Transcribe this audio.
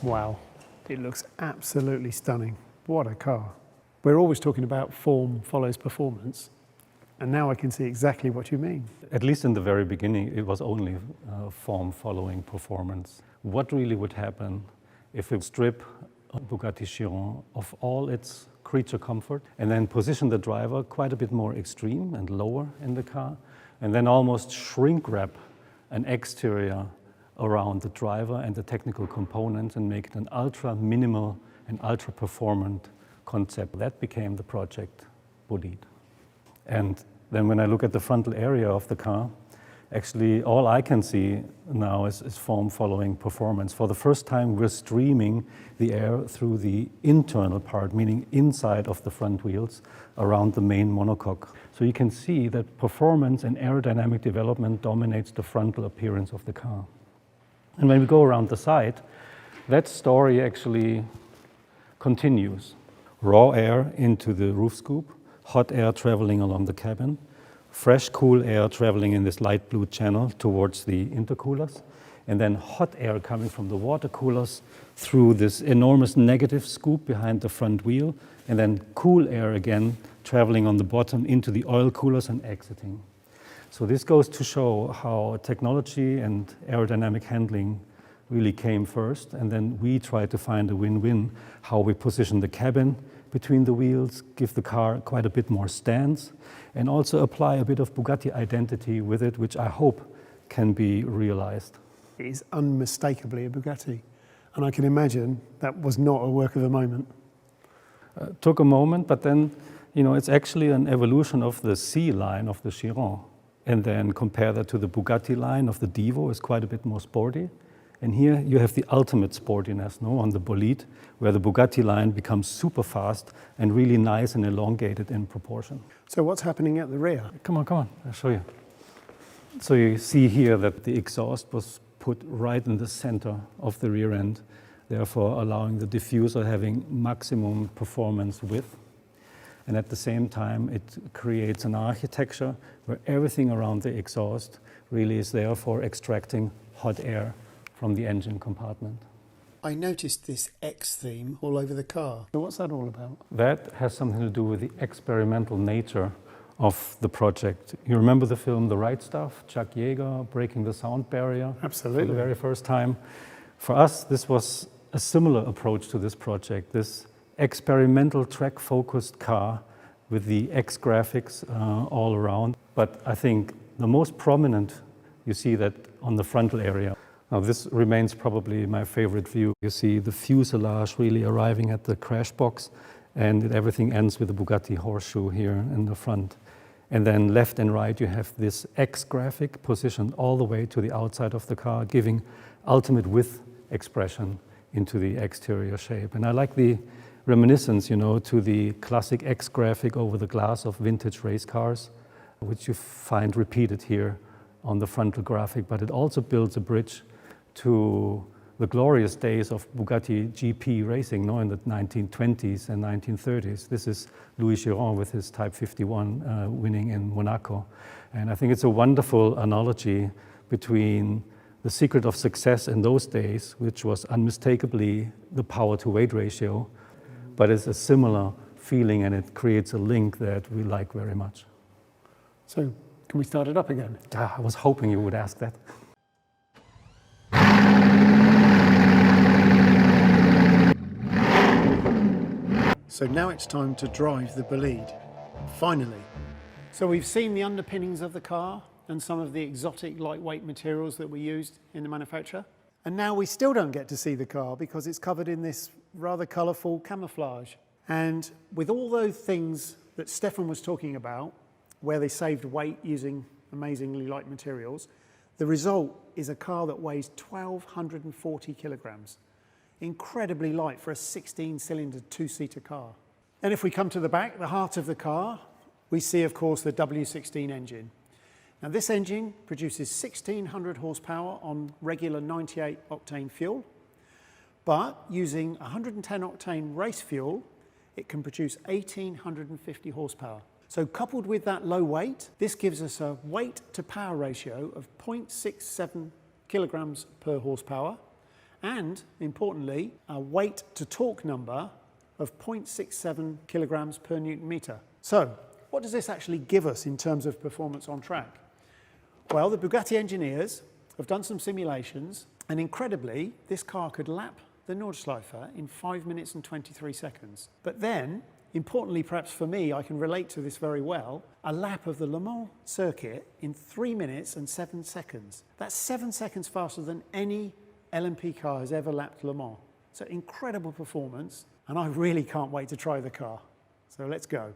Wow, it looks absolutely stunning. What a car. We're always talking about form follows performance, and now I can see exactly what you mean. At least in the very beginning, it was only form following performance. What really would happen if we strip a Bugatti Chiron of all its creature comfort and then position the driver quite a bit more extreme and lower in the car, and then almost shrink wrap an exterior around the driver and the technical components and make it an ultra minimal and ultra performant concept. That became the project Bolide. And then when I look at the frontal area of the car, actually all I can see now is form following performance. For the first time, we're streaming the air through the internal part, meaning inside of the front wheels around the main monocoque. So you can see that performance and aerodynamic development dominates the frontal appearance of the car. And when we go around the side, that story actually continues. Raw air into the roof scoop, hot air traveling along the cabin, fresh cool air traveling in this light blue channel towards the intercoolers, and then hot air coming from the water coolers through this enormous negative scoop behind the front wheel, and then cool air again traveling on the bottom into the oil coolers and exiting. So this goes to show how technology and aerodynamic handling really came first, and then we try to find a win-win, how we position the cabin between the wheels, give the car quite a bit more stance, and also apply a bit of Bugatti identity with it, which I hope can be realized. It is unmistakably a Bugatti, and I can imagine that was not a work of the moment. Took a moment, but then, it's actually an evolution of the C line of the Chiron. And then compare that to the Bugatti line of the Divo, is quite a bit more sporty. And here you have the ultimate sportiness, on the Bolide, where the Bugatti line becomes super fast and really nice and elongated in proportion. So what's happening at the rear? Come on, I'll show you. So you see here that the exhaust was put right in the center of the rear end, therefore allowing the diffuser having maximum performance width. And at the same time, it creates an architecture where everything around the exhaust really is there for extracting hot air from the engine compartment. I noticed this X theme all over the car. So what's that all about? That has something to do with the experimental nature of the project. You remember the film The Right Stuff? Chuck Yeager breaking the sound barrier. Absolutely. For the very first time. For us, this was a similar approach to this project. This experimental track-focused car with the X graphics all around. But I think the most prominent, you see that on the frontal area. Now this remains probably my favorite view. You see the fuselage really arriving at the crash box, and everything ends with the Bugatti horseshoe here in the front. And then left and right you have this X graphic positioned all the way to the outside of the car, giving ultimate width expression into the exterior shape. And I like the reminiscence, to the classic X graphic over the glass of vintage race cars, which you find repeated here on the frontal graphic, but it also builds a bridge to the glorious days of Bugatti GP racing, in the 1920s and 1930s. This is Louis Chiron with his Type 51 winning in Monaco. And I think it's a wonderful analogy between the secret of success in those days, which was unmistakably the power-to-weight ratio, but it's a similar feeling, and it creates a link that we like very much. So, can we start it up again? I was hoping you would ask that. So now it's time to drive the Bolide, finally. So we've seen the underpinnings of the car and some of the exotic lightweight materials that were used in the manufacture. And now we still don't get to see the car because it's covered in this rather colourful camouflage. And with all those things that Stefan was talking about, where they saved weight using amazingly light materials, the result is a car that weighs 1,240 kilograms. Incredibly light for a 16-cylinder two-seater car. And if we come to the back, the heart of the car, we see, of course, the W16 engine. Now this engine produces 1,600 horsepower on regular 98 octane fuel, but using 110 octane race fuel, it can produce 1,850 horsepower. So coupled with that low weight, this gives us a weight to power ratio of 0.67 kilograms per horsepower and importantly, a weight to torque number of 0.67 kilograms per Newton meter. So, what does this actually give us in terms of performance on track? Well, the Bugatti engineers have done some simulations, and incredibly, this car could lap the Nordschleife in 5 minutes and 23 seconds. But then, importantly perhaps for me, I can relate to this very well, a lap of the Le Mans circuit in 3 minutes and 7 seconds. That's 7 seconds faster than any LMP car has ever lapped Le Mans. So incredible performance, and I really can't wait to try the car. So let's go.